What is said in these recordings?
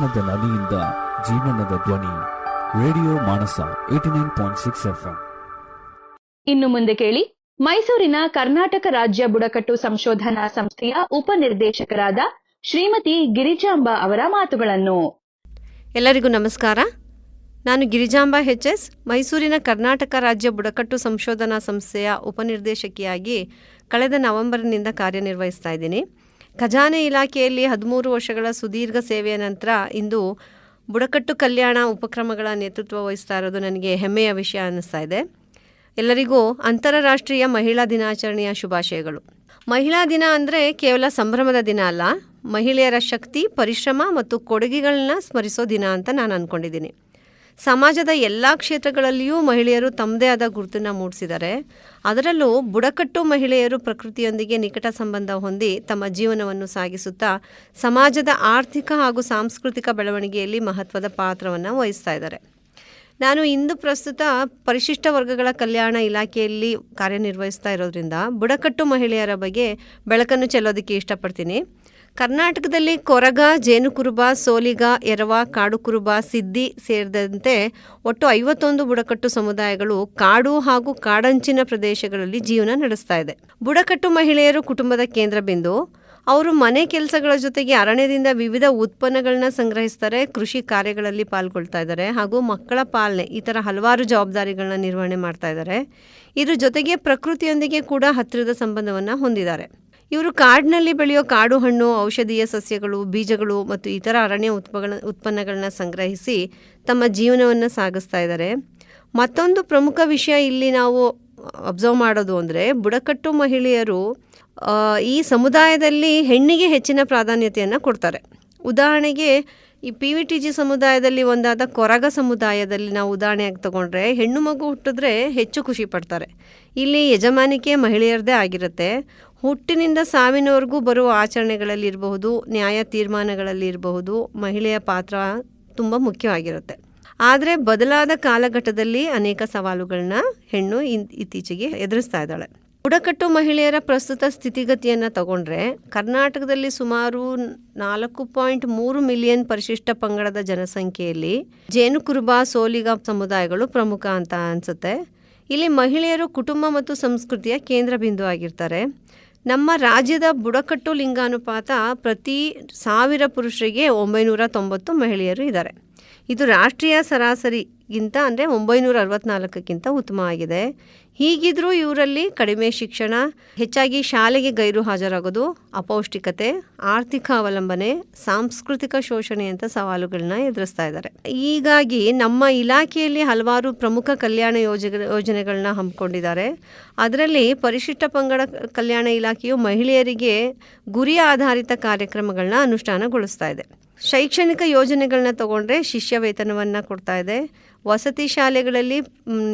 ಜ್ಞಾನದ ನದಿಯಿಂದ ಜೀವನದ ಧ್ವನಿ ರೇಡಿಯೋ ಮಾನಸ 89.6 FM. ಇನ್ನು ಮುಂದೆ ಕೇಳಿ ಮೈಸೂರಿನ ಕರ್ನಾಟಕ ರಾಜ್ಯ ಬುಡಕಟ್ಟು ಸಂಶೋಧನಾ ಸಂಸ್ಥೆಯ ಉಪನಿರ್ದೇಶಕರಾದ ಶ್ರೀಮತಿ ಗಿರಿಜಾಂಬಾ ಅವರ ಮಾತುಗಳನ್ನು. ಎಲ್ಲರಿಗೂ ನಮಸ್ಕಾರ. ನಾನು ಗಿರಿಜಾಂಬಾ ಎಚ್.ಎಸ್. ಮೈಸೂರಿನ ಕರ್ನಾಟಕ ರಾಜ್ಯ ಬುಡಕಟ್ಟು ಸಂಶೋಧನಾ ಸಂಸ್ಥೆಯ ಉಪನಿರ್ದೇಶಕಿಯಾಗಿ ಕಳೆದ ನವೆಂಬರ್ನಿಂದ ಕಾರ್ಯನಿರ್ವಹಿಸ್ತಾ ಇದ್ದೀನಿ. ಖಜಾನೆ ಇಲಾಖೆಯಲ್ಲಿ 13 ವರ್ಷಗಳ ಸುದೀರ್ಘ ಸೇವೆಯ ನಂತರ ಇಂದು ಬುಡಕಟ್ಟು ಕಲ್ಯಾಣ ಉಪಕ್ರಮಗಳ ನೇತೃತ್ವ ವಹಿಸ್ತಾ ಇರೋದು ನನಗೆ ಹೆಮ್ಮೆಯ ವಿಷಯ ಅನ್ನಿಸ್ತಾ ಇದೆ. ಎಲ್ಲರಿಗೂ ಅಂತಾರಾಷ್ಟ್ರೀಯ ಮಹಿಳಾ ದಿನಾಚರಣೆಯ ಶುಭಾಶಯಗಳು. ಮಹಿಳಾ ದಿನ ಅಂದರೆ ಕೇವಲ ಸಂಭ್ರಮದ ದಿನ ಅಲ್ಲ, ಮಹಿಳೆಯರ ಶಕ್ತಿ, ಪರಿಶ್ರಮ ಮತ್ತು ಕೊಡುಗೆಗಳನ್ನ ಸ್ಮರಿಸೋ ದಿನ ಅಂತ ನಾನು ಅಂದ್ಕೊಂಡಿದ್ದೀನಿ. ಸಮಾಜದ ಎಲ್ಲ ಕ್ಷೇತ್ರಗಳಲ್ಲಿಯೂ ಮಹಿಳೆಯರು ತಮ್ಮದೇ ಆದ ಗುರುತನ್ನು ಮೂಡಿಸಿದ್ದಾರೆ. ಅದರಲ್ಲೂ ಬುಡಕಟ್ಟು ಮಹಿಳೆಯರು ಪ್ರಕೃತಿಯೊಂದಿಗೆ ನಿಕಟ ಸಂಬಂಧ ಹೊಂದಿ ತಮ್ಮ ಜೀವನವನ್ನು ಸಾಗಿಸುತ್ತಾ ಸಮಾಜದ ಆರ್ಥಿಕ ಹಾಗೂ ಸಾಂಸ್ಕೃತಿಕ ಬೆಳವಣಿಗೆಯಲ್ಲಿ ಮಹತ್ವದ ಪಾತ್ರವನ್ನು ವಹಿಸ್ತಾ ಇದ್ದಾರೆ. ನಾನು ಇಂದು ಪ್ರಸ್ತುತ ಪರಿಶಿಷ್ಟ ವರ್ಗಗಳ ಕಲ್ಯಾಣ ಇಲಾಖೆಯಲ್ಲಿ ಕಾರ್ಯನಿರ್ವಹಿಸ್ತಾ ಇರೋದ್ರಿಂದ ಬುಡಕಟ್ಟು ಮಹಿಳೆಯರ ಬಗ್ಗೆ ಬೆಳಕನ್ನು ಚೆಲ್ಲೋದಕ್ಕೆ ಇಷ್ಟಪಡ್ತೀನಿ. ಕರ್ನಾಟಕದಲ್ಲಿ ಕೊರಗ, ಜೇನುಕುರುಬ, ಸೋಲಿಗ, ಎರವ, ಕಾಡುಕುರುಬ, ಸಿದ್ದಿ ಸೇರಿದಂತೆ ಒಟ್ಟು 51 ಬುಡಕಟ್ಟು ಸಮುದಾಯಗಳು ಕಾಡು ಹಾಗೂ ಕಾಡಂಚಿನ ಪ್ರದೇಶಗಳಲ್ಲಿ ಜೀವನ ನಡೆಸ್ತಾ ಇದೆ. ಬುಡಕಟ್ಟು ಮಹಿಳೆಯರು ಕುಟುಂಬದ ಕೇಂದ್ರ ಬಿಂದು. ಅವರು ಮನೆ ಕೆಲಸಗಳ ಜೊತೆಗೆ ಅರಣ್ಯದಿಂದ ವಿವಿಧ ಉತ್ಪನ್ನಗಳನ್ನ ಸಂಗ್ರಹಿಸ್ತಾರೆ, ಕೃಷಿ ಕಾರ್ಯಗಳಲ್ಲಿ ಪಾಲ್ಗೊಳ್ತಾ ಇದ್ದಾರೆ ಹಾಗೂ ಮಕ್ಕಳ ಪಾಲನೆ ಈ ಥರ ಹಲವಾರು ಜವಾಬ್ದಾರಿಗಳನ್ನ ನಿರ್ವಹಣೆ ಮಾಡ್ತಾ ಇದ್ದಾರೆ. ಇದ್ರ ಜೊತೆಗೆ ಪ್ರಕೃತಿಯೊಂದಿಗೆ ಕೂಡ ಹತ್ತಿರದ ಸಂಬಂಧವನ್ನು ಹೊಂದಿದ್ದಾರೆ. ಇವರು ಕಾಡಿನಲ್ಲಿ ಬೆಳೆಯೋ ಕಾಡು ಹಣ್ಣು, ಔಷಧೀಯ ಸಸ್ಯಗಳು, ಬೀಜಗಳು ಮತ್ತು ಇತರ ಅರಣ್ಯ ಉತ್ಪನ್ನಗಳನ್ನ ಸಂಗ್ರಹಿಸಿ ತಮ್ಮ ಜೀವನವನ್ನು ಸಾಗಿಸ್ತಾ ಇದ್ದಾರೆ. ಮತ್ತೊಂದು ಪ್ರಮುಖ ವಿಷಯ ಇಲ್ಲಿ ನಾವು ಅಬ್ಸರ್ವ್ ಮಾಡೋದು ಅಂದರೆ ಬುಡಕಟ್ಟು ಮಹಿಳೆಯರು ಈ ಸಮುದಾಯದಲ್ಲಿ ಹೆಣ್ಣಿಗೆ ಹೆಚ್ಚಿನ ಪ್ರಾಧಾನ್ಯತೆಯನ್ನು ಕೊಡ್ತಾರೆ. ಉದಾಹರಣೆಗೆ ಈ PVTG ಸಮುದಾಯದಲ್ಲಿ ಒಂದಾದ ಕೊರಗ ಸಮುದಾಯದಲ್ಲಿ ನಾವು ಉದಾಹರಣೆಯಾಗಿ ತಗೊಂಡ್ರೆ ಹೆಣ್ಣು ಮಗು ಹುಟ್ಟಿದ್ರೆ ಹೆಚ್ಚು ಖುಷಿ ಪಡ್ತಾರೆ. ಇಲ್ಲಿ ಯಜಮಾನಿಕೆ ಮಹಿಳೆಯರದೇ ಆಗಿರುತ್ತೆ. ಹುಟ್ಟಿನಿಂದ ಸಾವಿನವರೆಗೂ ಬರುವ ಆಚರಣೆಗಳಲ್ಲಿ ಇರಬಹುದು, ನ್ಯಾಯ ತೀರ್ಮಾನಗಳಲ್ಲಿ ಇರಬಹುದು, ಮಹಿಳೆಯ ಪಾತ್ರ ತುಂಬ ಮುಖ್ಯವಾಗಿರುತ್ತೆ. ಆದರೆ ಬದಲಾದ ಕಾಲಘಟ್ಟದಲ್ಲಿ ಅನೇಕ ಸವಾಲುಗಳನ್ನ ಹೆಣ್ಣು ಇತ್ತೀಚೆಗೆ ಎದುರಿಸ್ತಾ ಇದ್ದಾಳೆ. ಬುಡಕಟ್ಟು ಮಹಿಳೆಯರ ಪ್ರಸ್ತುತ ಸ್ಥಿತಿಗತಿಯನ್ನು ತಗೊಂಡ್ರೆ ಕರ್ನಾಟಕದಲ್ಲಿ ಸುಮಾರು 4.3 ಮಿಲಿಯನ್ ಪರಿಶಿಷ್ಟ ಪಂಗಡದ ಜನಸಂಖ್ಯೆಯಲ್ಲಿ ಜೇನುಕುರುಬ, ಸೋಲಿಗ ಸಮುದಾಯಗಳು ಪ್ರಮುಖ ಅಂತ ಅನಿಸುತ್ತೆ. ಇಲ್ಲಿ ಮಹಿಳೆಯರು ಕುಟುಂಬ ಮತ್ತು ಸಂಸ್ಕೃತಿಯ ಕೇಂದ್ರ ಬಿಂದು ಆಗಿರ್ತಾರೆ. ನಮ್ಮ ರಾಜ್ಯದ ಬುಡಕಟ್ಟು ಲಿಂಗಾನುಪಾತ ಪ್ರತಿ 1000 ಪುರುಷರಿಗೆ 990 ಮಹಿಳೆಯರು ಇದ್ದಾರೆ. ಇದು ರಾಷ್ಟ್ರೀಯ ಸರಾಸರಿಗಿಂತ ಅಂದರೆ 964ಕ್ಕಿಂತ ಉತ್ತಮವಾಗಿದೆ. ಹೀಗಿದ್ರೂ ಇವರಲ್ಲಿ ಕಡಿಮೆ ಶಿಕ್ಷಣ, ಹೆಚ್ಚಾಗಿ ಶಾಲೆಗೆ ಗೈರು ಹಾಜರಾಗೋದು, ಅಪೌಷ್ಟಿಕತೆ, ಆರ್ಥಿಕ ಅವಲಂಬನೆ, ಸಾಂಸ್ಕೃತಿಕ ಶೋಷಣೆ ಅಂತ ಸವಾಲುಗಳನ್ನ ಎದುರಿಸ್ತಾ ಇದ್ದಾರೆ. ಹೀಗಾಗಿ ನಮ್ಮ ಇಲಾಖೆಯಲ್ಲಿ ಹಲವಾರು ಪ್ರಮುಖ ಕಲ್ಯಾಣ ಯೋಜನೆಗಳನ್ನ ಹಮ್ಮಿಕೊಂಡಿದ್ದಾರೆ. ಅದರಲ್ಲಿ ಪರಿಶಿಷ್ಟ ಪಂಗಡ ಕಲ್ಯಾಣ ಇಲಾಖೆಯು ಮಹಿಳೆಯರಿಗೆ ಗುರಿ ಆಧಾರಿತ ಕಾರ್ಯಕ್ರಮಗಳನ್ನ ಅನುಷ್ಠಾನಗೊಳಿಸ್ತಾ ಇದೆ. ಶೈಕ್ಷಣಿಕ ಯೋಜನೆಗಳನ್ನ ತಗೊಂಡ್ರೆ ಶಿಷ್ಯ ವೇತನವನ್ನು ಕೊಡ್ತಾ ಇದೆ. ವಸತಿ ಶಾಲೆಗಳಲ್ಲಿ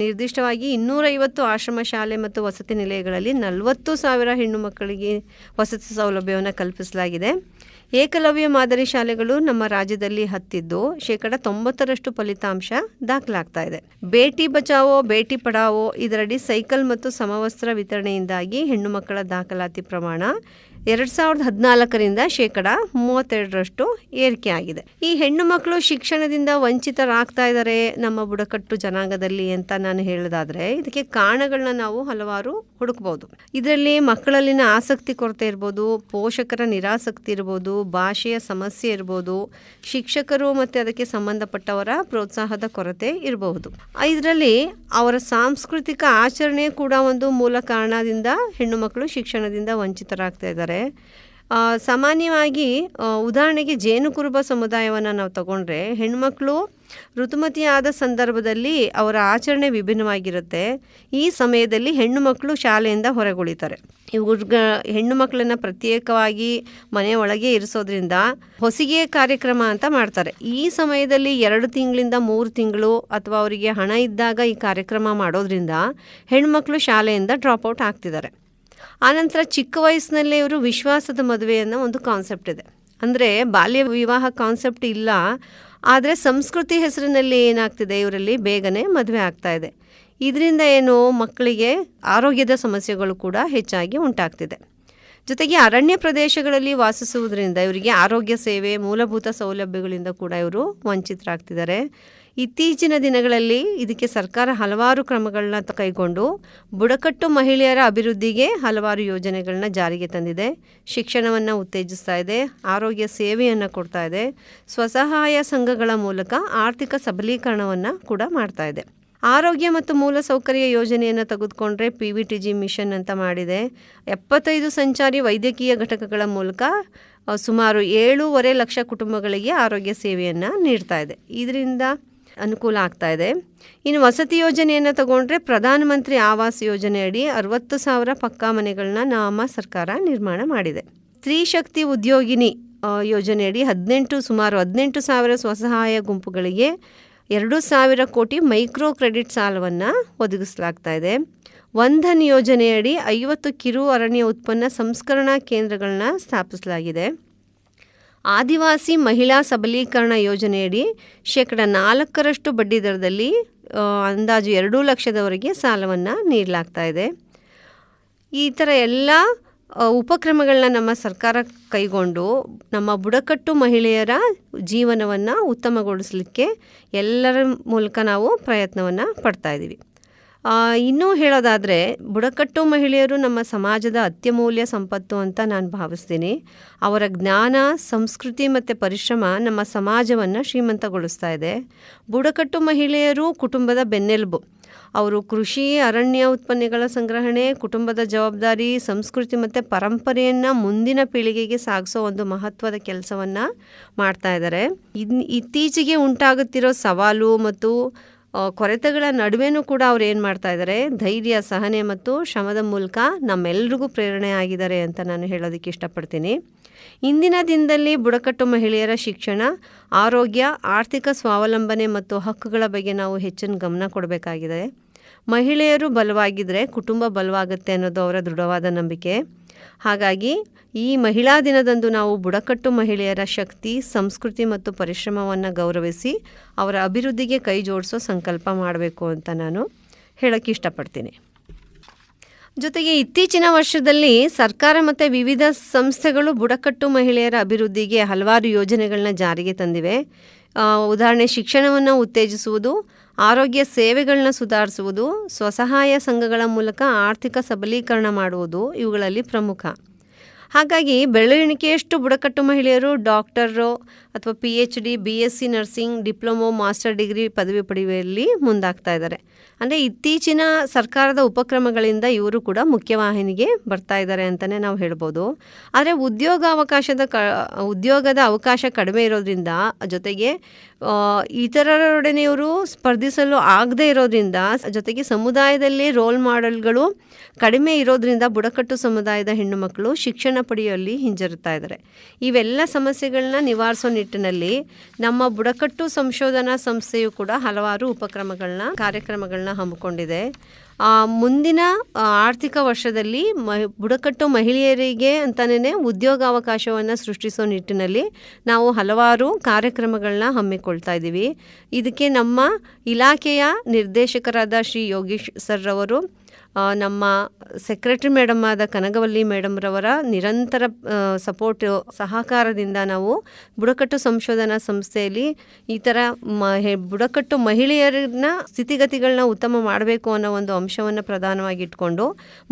ನಿರ್ದಿಷ್ಟವಾಗಿ 250 ಆಶ್ರಮ ಶಾಲೆ ಮತ್ತು ವಸತಿ ನಿಲಯಗಳಲ್ಲಿ 40,000 ಹೆಣ್ಣು ಮಕ್ಕಳಿಗೆ ವಸತಿ ಸೌಲಭ್ಯವನ್ನು ಕಲ್ಪಿಸಲಾಗಿದೆ. ಏಕಲವ್ಯ ಮಾದರಿ ಶಾಲೆಗಳು ನಮ್ಮ ರಾಜ್ಯದಲ್ಲಿ ಹತ್ತಿದ್ದು 90% ಫಲಿತಾಂಶ ದಾಖಲಾಗ್ತಾ ಇದೆ. ಬೇಟಿ ಬಚಾವೋ ಬೇಟಿ ಪಢಾವೋ ಇದರಡಿ ಸೈಕಲ್ ಮತ್ತು ಸಮವಸ್ತ್ರ ವಿತರಣೆಯಿಂದಾಗಿ ಹೆಣ್ಣು ಮಕ್ಕಳ ದಾಖಲಾತಿ ಪ್ರಮಾಣ 2014ರಿಂದ 32% ಏರಿಕೆ ಆಗಿದೆ. ಈ ಹೆಣ್ಣು ಮಕ್ಕಳು ಶಿಕ್ಷಣದಿಂದ ವಂಚಿತರಾಗ್ತಾ ಇದ್ದಾರೆ ನಮ್ಮ ಬುಡಕಟ್ಟು ಜನಾಂಗದಲ್ಲಿ ಅಂತ ನಾನು ಹೇಳೋದಾದ್ರೆ ಇದಕ್ಕೆ ಕಾರಣಗಳನ್ನ ನಾವು ಹಲವಾರು ಹುಡುಕಬಹುದು. ಇದರಲ್ಲಿ ಮಕ್ಕಳಲ್ಲಿನ ಆಸಕ್ತಿ ಕೊರತೆ ಇರ್ಬೋದು, ಪೋಷಕರ ನಿರಾಸಕ್ತಿ ಇರ್ಬೋದು, ಭಾಷೆಯ ಸಮಸ್ಯೆ ಇರ್ಬೋದು, ಶಿಕ್ಷಕರು ಮತ್ತು ಅದಕ್ಕೆ ಸಂಬಂಧಪಟ್ಟವರ ಪ್ರೋತ್ಸಾಹದ ಕೊರತೆ ಇರಬಹುದು. ಇದರಲ್ಲಿ ಅವರ ಸಾಂಸ್ಕೃತಿಕ ಆಚರಣೆ ಕೂಡ ಒಂದು ಮೂಲ ಕಾರಣದಿಂದ ಹೆಣ್ಣು ಮಕ್ಕಳು ಶಿಕ್ಷಣದಿಂದ ವಂಚಿತರಾಗ್ತಾ ಇದ್ದಾರೆ. ಸಾಮಾನ್ಯವಾಗಿ ಉದಾಹರಣೆಗೆ ಜೇನುಕುರುಬ ಸಮುದಾಯವನ್ನು ನಾವು ತಗೊಂಡ್ರೆ ಹೆಣ್ಮಕ್ಳು ಋತುಮತಿಯಾದ ಸಂದರ್ಭದಲ್ಲಿ ಅವರ ಆಚರಣೆ ವಿಭಿನ್ನವಾಗಿರುತ್ತೆ. ಈ ಸಮಯದಲ್ಲಿ ಹೆಣ್ಣು ಮಕ್ಕಳು ಶಾಲೆಯಿಂದ ಹೊರಗುಳಿತಾರೆ. ಹೆಣ್ಣು ಮಕ್ಕಳನ್ನ ಪ್ರತ್ಯೇಕವಾಗಿ ಮನೆ ಒಳಗೆ ಇರಿಸೋದ್ರಿಂದ ಹೊಸಿಗೆ ಕಾರ್ಯಕ್ರಮ ಅಂತ ಮಾಡ್ತಾರೆ. ಈ ಸಮಯದಲ್ಲಿ 2 ತಿಂಗಳಿಂದ 3 ತಿಂಗಳು ಅಥವಾ ಅವರಿಗೆ ಹಣ ಇದ್ದಾಗ ಈ ಕಾರ್ಯಕ್ರಮ ಮಾಡೋದ್ರಿಂದ ಹೆಣ್ಮಕ್ಳು ಶಾಲೆಯಿಂದ ಡ್ರಾಪ್ಔಟ್ ಆಗ್ತಿದ್ದಾರೆ. ಆನಂತರ ಚಿಕ್ಕ ವಯಸ್ಸಿನಲ್ಲೇ ಇವರು ವಿಶ್ವಾಸದ ಮದುವೆ ಅನ್ನೋ ಒಂದು ಕಾನ್ಸೆಪ್ಟ್ ಇದೆ. ಅಂದರೆ ಬಾಲ್ಯ ವಿವಾಹ ಕಾನ್ಸೆಪ್ಟ್ ಇಲ್ಲ, ಆದರೆ ಸಂಸ್ಕೃತಿ ಹೆಸರಿನಲ್ಲಿ ಏನಾಗ್ತಿದೆ, ಇವರಲ್ಲಿ ಬೇಗನೆ ಮದುವೆ ಆಗ್ತಾ ಇದೆ. ಇದರಿಂದ ಏನು ಮಕ್ಕಳಿಗೆ ಆರೋಗ್ಯದ ಸಮಸ್ಯೆಗಳು ಕೂಡ ಹೆಚ್ಚಾಗಿ ಉಂಟಾಗ್ತಿದೆ. ಜೊತೆಗೆ ಅರಣ್ಯ ಪ್ರದೇಶಗಳಲ್ಲಿ ವಾಸಿಸುವುದರಿಂದ ಇವರಿಗೆ ಆರೋಗ್ಯ ಸೇವೆ, ಮೂಲಭೂತ ಸೌಲಭ್ಯಗಳಿಂದ ಕೂಡ ಇವರು ವಂಚಿತರಾಗ್ತಿದ್ದಾರೆ. ಇತ್ತೀಚಿನ ದಿನಗಳಲ್ಲಿ ಇದಕ್ಕೆ ಸರ್ಕಾರ ಹಲವಾರು ಕ್ರಮಗಳನ್ನ ಕೈಗೊಂಡು ಬುಡಕಟ್ಟು ಮಹಿಳೆಯರ ಅಭಿವೃದ್ಧಿಗೆ ಹಲವಾರು ಯೋಜನೆಗಳನ್ನ ಜಾರಿಗೆ ತಂದಿದೆ. ಶಿಕ್ಷಣವನ್ನು ಉತ್ತೇಜಿಸ್ತಾ ಇದೆ, ಆರೋಗ್ಯ ಸೇವೆಯನ್ನು ಕೊಡ್ತಾ ಇದೆ, ಸ್ವಸಹಾಯ ಸಂಘಗಳ ಮೂಲಕ ಆರ್ಥಿಕ ಸಬಲೀಕರಣವನ್ನು ಕೂಡ ಮಾಡ್ತಾ ಇದೆ. ಆರೋಗ್ಯ ಮತ್ತು ಮೂಲಸೌಕರ್ಯ ಯೋಜನೆಯನ್ನು ತೆಗೆದುಕೊಂಡ್ರೆ PVTG ಮಿಷನ್ ಅಂತ ಮಾಡಿದೆ. 75 ಸಂಚಾರಿ ವೈದ್ಯಕೀಯ ಘಟಕಗಳ ಮೂಲಕ ಸುಮಾರು 7.5 ಲಕ್ಷ ಕುಟುಂಬಗಳಿಗೆ ಆರೋಗ್ಯ ಸೇವೆಯನ್ನು ನೀಡ್ತಾ ಇದೆ. ಇದರಿಂದ ಅನುಕೂಲ ಆಗ್ತಾ ಇದೆ. ಇನ್ನು ವಸತಿ ಯೋಜನೆಯನ್ನು ತಗೊಂಡ್ರೆ ಪ್ರಧಾನಮಂತ್ರಿ ಆವಾಸ್ ಯೋಜನೆಯಡಿ 60,000 ಪಕ್ಕಾ ಮನೆಗಳನ್ನ ನಮ್ಮ ಸರ್ಕಾರ ನಿರ್ಮಾಣ ಮಾಡಿದೆ. ಸ್ತ್ರೀ ಶಕ್ತಿ ಉದ್ಯೋಗಿನಿ ಯೋಜನೆಯಡಿ ಸುಮಾರು 18,000 ಸ್ವಸಹಾಯ ಗುಂಪುಗಳಿಗೆ 2,000 ಕೋಟಿ ಮೈಕ್ರೋ ಕ್ರೆಡಿಟ್ ಸಾಲವನ್ನು ಒದಗಿಸಲಾಗ್ತಾ ಇದೆ. ವಂಧನ್ ಯೋಜನೆಯಡಿ 50 ಕಿರು ಅರಣ್ಯ ಉತ್ಪನ್ನ ಸಂಸ್ಕರಣಾ ಕೇಂದ್ರಗಳನ್ನ ಸ್ಥಾಪಿಸಲಾಗಿದೆ. ಆದಿವಾಸಿ ಮಹಿಳಾ ಸಬಲೀಕರಣ ಯೋಜನೆಯಡಿ 4% ಬಡ್ಡಿ ದರದಲ್ಲಿ ಅಂದಾಜು 2 ಲಕ್ಷದವರೆಗೆ ಸಾಲವನ್ನು ನೀಡಲಾಗ್ತಾ ಇದೆ. ಈ ಥರ ಎಲ್ಲ ಉಪಕ್ರಮಗಳನ್ನ ನಮ್ಮ ಸರ್ಕಾರ ಕೈಗೊಂಡು ನಮ್ಮ ಬುಡಕಟ್ಟು ಮಹಿಳೆಯರ ಜೀವನವನ್ನು ಉತ್ತಮಗೊಳಿಸಲಿಕ್ಕೆ ಎಲ್ಲರ ಮೂಲಕ ನಾವು ಪ್ರಯತ್ನವನ್ನು ಪಡ್ತಾ ಇದ್ದೀವಿ. ಇನ್ನೂ ಹೇಳೋದಾದರೆ ಬುಡಕಟ್ಟು ಮಹಿಳೆಯರು ನಮ್ಮ ಸಮಾಜದ ಅತ್ಯಮೂಲ್ಯ ಸಂಪತ್ತು ಅಂತ ನಾನು ಭಾವಿಸ್ತೀನಿ. ಅವರ ಜ್ಞಾನ, ಸಂಸ್ಕೃತಿ ಮತ್ತು ಪರಿಶ್ರಮ ನಮ್ಮ ಸಮಾಜವನ್ನು ಶ್ರೀಮಂತಗೊಳಿಸ್ತಾ ಇದೆ. ಬುಡಕಟ್ಟು ಮಹಿಳೆಯರು ಕುಟುಂಬದ ಬೆನ್ನೆಲುಬು. ಅವರು ಕೃಷಿ, ಅರಣ್ಯ ಉತ್ಪನ್ನಗಳ ಸಂಗ್ರಹಣೆ, ಕುಟುಂಬದ ಜವಾಬ್ದಾರಿ, ಸಂಸ್ಕೃತಿ ಮತ್ತು ಪರಂಪರೆಯನ್ನು ಮುಂದಿನ ಪೀಳಿಗೆಗೆ ಸಾಗಿಸೋ ಒಂದು ಮಹತ್ವದ ಕೆಲಸವನ್ನು ಮಾಡ್ತಾ ಇದ್ದಾರೆ. ಇತ್ತೀಚೆಗೆ ಉಂಟಾಗುತ್ತಿರೋ ಸವಾಲು ಮತ್ತು ಕೊರತೆಗಳ ನಡುವೆನೂ ಕೂಡ ಅವ್ರು ಏನು ಮಾಡ್ತಾ ಇದ್ದಾರೆ, ಧೈರ್ಯ, ಸಹನೆ ಮತ್ತು ಶ್ರಮದ ಮೂಲಕ ನಮ್ಮೆಲ್ರಿಗೂ ಪ್ರೇರಣೆ ಆಗಿದ್ದಾರೆ ಅಂತ ನಾನು ಹೇಳೋದಕ್ಕೆ ಇಷ್ಟಪಡ್ತೀನಿ. ಇಂದಿನ ದಿನದಲ್ಲಿ ಬುಡಕಟ್ಟು ಮಹಿಳೆಯರ ಶಿಕ್ಷಣ, ಆರೋಗ್ಯ, ಆರ್ಥಿಕ ಸ್ವಾವಲಂಬನೆ ಮತ್ತು ಹಕ್ಕುಗಳ ಬಗ್ಗೆ ನಾವು ಹೆಚ್ಚಿನ ಗಮನ ಕೊಡಬೇಕಾಗಿದೆ. ಮಹಿಳೆಯರು ಬಲವಾಗಿದ್ದರೆ ಕುಟುಂಬ ಬಲವಾಗುತ್ತೆ ಅನ್ನೋದು ಅವರ ದೃಢವಾದ ನಂಬಿಕೆ. ಹಾಗಾಗಿ ಈ ಮಹಿಳಾ ದಿನದಂದು ನಾವು ಬುಡಕಟ್ಟು ಮಹಿಳೆಯರ ಶಕ್ತಿ, ಸಂಸ್ಕೃತಿ ಮತ್ತು ಪರಿಶ್ರಮವನ್ನು ಗೌರವಿಸಿ ಅವರ ಅಭಿವೃದ್ಧಿಗೆ ಕೈ ಜೋಡಿಸೋ ಸಂಕಲ್ಪ ಮಾಡಬೇಕು ಅಂತ ನಾನು ಹೇಳೋಕ್ಕೆ ಇಷ್ಟಪಡ್ತೀನಿ. ಜೊತೆಗೆ ಇತ್ತೀಚಿನ ವರ್ಷದಲ್ಲಿ ಸರ್ಕಾರ ಮತ್ತು ವಿವಿಧ ಸಂಸ್ಥೆಗಳು ಬುಡಕಟ್ಟು ಮಹಿಳೆಯರ ಅಭಿವೃದ್ಧಿಗೆ ಹಲವಾರು ಯೋಜನೆಗಳನ್ನ ಜಾರಿಗೆ ತಂದಿವೆ. ಉದಾಹರಣೆ, ಶಿಕ್ಷಣವನ್ನು ಉತ್ತೇಜಿಸುವುದು, ಆರೋಗ್ಯ ಸೇವೆಗಳನ್ನ ಸುಧಾರಿಸುವುದು, ಸ್ವಸಹಾಯ ಸಂಘಗಳ ಮೂಲಕ ಆರ್ಥಿಕ ಸಬಲೀಕರಣ ಮಾಡುವುದು ಇವುಗಳಲ್ಲಿ ಪ್ರಮುಖ. ಹಾಗಾಗಿ ಬೆಳವಣಿಗೆಯಷ್ಟು ಬುಡಕಟ್ಟು ಮಹಿಳೆಯರು ಡಾಕ್ಟರು ಅಥವಾ PhD, BSc nursing, diploma, master degree ಪದವಿ ಪಡೆಯುವಲ್ಲಿ ಮುಂದಾಗ್ತಾ ಇದ್ದಾರೆ. ಅಂದರೆ ಇತ್ತೀಚಿನ ಸರ್ಕಾರದ ಉಪಕ್ರಮಗಳಿಂದ ಇವರು ಕೂಡ ಮುಖ್ಯವಾಹಿನಿಗೆ ಬರ್ತಾ ಇದ್ದಾರೆ ಅಂತಲೇ ನಾವು ಹೇಳ್ಬೋದು. ಆದರೆ ಉದ್ಯೋಗದ ಅವಕಾಶ ಕಡಿಮೆ ಇರೋದ್ರಿಂದ, ಜೊತೆಗೆ ಇತರರೊಡನೆ ಇವರು ಸ್ಪರ್ಧಿಸಲು ಆಗದೇ ಇರೋದ್ರಿಂದ, ಜೊತೆಗೆ ಸಮುದಾಯದಲ್ಲಿ ರೋಲ್ ಮಾಡೆಲ್ಗಳು ಕಡಿಮೆ ಇರೋದ್ರಿಂದ ಬುಡಕಟ್ಟು ಸಮುದಾಯದ ಹೆಣ್ಣು ಮಕ್ಕಳು ಶಿಕ್ಷಣ ಪಡೆಯುವಲ್ಲಿ ಹಿಂಜರಿತಾ ಇದ್ದಾರೆ. ಇವೆಲ್ಲ ಸಮಸ್ಯೆಗಳನ್ನ ನಿವಾರಿಸೋ ನಿಟ್ಟಿನಲ್ಲಿ ನಮ್ಮ ಬುಡಕಟ್ಟು ಸಂಶೋಧನಾ ಸಂಸ್ಥೆಯು ಕೂಡ ಹಲವಾರು ಕಾರ್ಯಕ್ರಮಗಳನ್ನ ಹಮ್ಮಿಕೊಂಡಿದೆ. ಮುಂದಿನ ಆರ್ಥಿಕ ವರ್ಷದಲ್ಲಿ ಬುಡಕಟ್ಟು ಮಹಿಳೆಯರಿಗೆ ಅಂತಲೇ ಉದ್ಯೋಗಾವಕಾಶವನ್ನು ಸೃಷ್ಟಿಸೋ ನಿಟ್ಟಿನಲ್ಲಿ ನಾವು ಹಲವಾರು ಕಾರ್ಯಕ್ರಮಗಳನ್ನ ಹಮ್ಮಿಕೊಳ್ತಾ ಇದ್ದೀವಿ. ಇದಕ್ಕೆ ನಮ್ಮ ಇಲಾಖೆಯ ನಿರ್ದೇಶಕರಾದ ಶ್ರೀ ಯೋಗೀಶ್ ಸರ್ ಅವರು, ನಮ್ಮ ಸೆಕ್ರೆಟರಿ ಮೇಡಮ್ ಆದ ಕನಗವಲ್ಲಿ ಮೇಡಮ್ರವರ ನಿರಂತರ ಸಹಕಾರದಿಂದ ನಾವು ಬುಡಕಟ್ಟು ಸಂಶೋಧನಾ ಸಂಸ್ಥೆಯಲ್ಲಿ ಈ ಥರ ಬುಡಕಟ್ಟು ಮಹಿಳೆಯರನ್ನ ಸ್ಥಿತಿಗತಿಗಳನ್ನ ಉತ್ತಮ ಮಾಡಬೇಕು ಅನ್ನೋ ಒಂದು ಅಂಶವನ್ನು ಪ್ರಧಾನವಾಗಿ ಇಟ್ಕೊಂಡು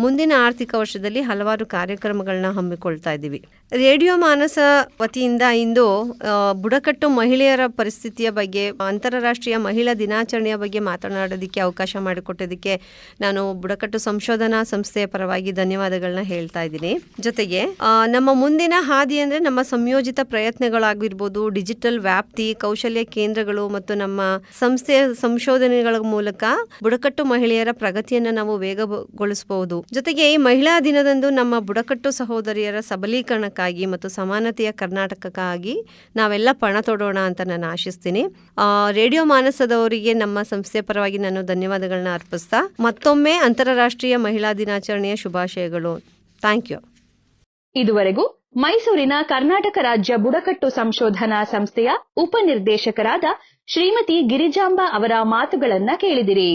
ಮುಂದಿನ ಆರ್ಥಿಕ ವರ್ಷದಲ್ಲಿ ಹಲವಾರು ಕಾರ್ಯಕ್ರಮಗಳನ್ನ ಹಮ್ಮಿಕೊಳ್ತಾ ಇದ್ದೀವಿ. ರೇಡಿಯೋ ಮಾನಸ ವತಿಯಿಂದ ಇಂದು ಬುಡಕಟ್ಟು ಮಹಿಳೆಯರ ಪರಿಸ್ಥಿತಿಯ ಬಗ್ಗೆ, ಅಂತಾರಾಷ್ಟ್ರೀಯ ಮಹಿಳಾ ದಿನಾಚರಣೆಯ ಬಗ್ಗೆ ಮಾತನಾಡೋದಕ್ಕೆ ಅವಕಾಶ ಮಾಡಿಕೊಟ್ಟೋದಕ್ಕೆ ನಾನು ಬುಡಕಟ್ಟು ಸಂಶೋಧನಾ ಸಂಸ್ಥೆಯ ಪರವಾಗಿ ಧನ್ಯವಾದಗಳನ್ನ ಹೇಳ್ತಾ ಇದ್ದೀನಿ. ಜೊತೆಗೆ ನಮ್ಮ ಮುಂದಿನ ಹಾದಿ ಅಂದರೆ ನಮ್ಮ ಸಂಯೋಜಿತ ಪ್ರಯತ್ನಗಳಾಗಿರ್ಬೋದು, ಡಿಜಿಟಲ್ ವ್ಯಾಪ್ತಿ, ಕೌಶಲ್ಯ ಕೇಂದ್ರಗಳು ಮತ್ತು ನಮ್ಮ ಸಂಸ್ಥೆಯ ಸಂಶೋಧನೆಗಳ ಮೂಲಕ ಬುಡಕಟ್ಟು ಮಹಿಳೆಯರ ಪ್ರಗತಿಯನ್ನು ನಾವು ವೇಗಗೊಳಿಸಬಹುದು. ಜೊತೆಗೆ ಈ ಮಹಿಳಾ ದಿನದಂದು ನಮ್ಮ ಬುಡಕಟ್ಟು ಸಹೋದರಿಯರ ಸಬಲೀಕರಣಕ್ಕಾಗಿ ಮತ್ತು ಸಮಾನತೆಯ ಕರ್ನಾಟಕಕ್ಕಾಗಿ ನಾವೆಲ್ಲ ಪಣ ತೊಡೋಣ ಅಂತ ನಾನು ಆಶಿಸ್ತೀನಿ. ರೇಡಿಯೋ ಮಾನಸದವರಿಗೆ ನಮ್ಮ ಸಂಸ್ಥೆಯ ಪರವಾಗಿ ನಾನು ಧನ್ಯವಾದಗಳನ್ನ ಅರ್ಪಿಸ್ತಾ ಮತ್ತೊಮ್ಮೆ ಅಂತಾರಾಷ್ಟ್ರೀಯ ಮಹಿಳಾ ದಿನಾಚರಣೆಯ ಶುಭಾಶಯಗಳು. Thank you. ಇದುವರೆಗೂ ಮೈಸೂರಿನ ಕರ್ನಾಟಕ ರಾಜ್ಯ ಬುಡಕಟ್ಟು ಸಂಶೋಧನಾ ಸಂಸ್ಥೆಯ ಉಪನಿರ್ದೇಶಕರಾದ ಶ್ರೀಮತಿ ಗಿರಿಜಾಂಬಾ ಅವರ ಮಾತುಗಳನ್ನ ಕೇಳಿದಿರಿ.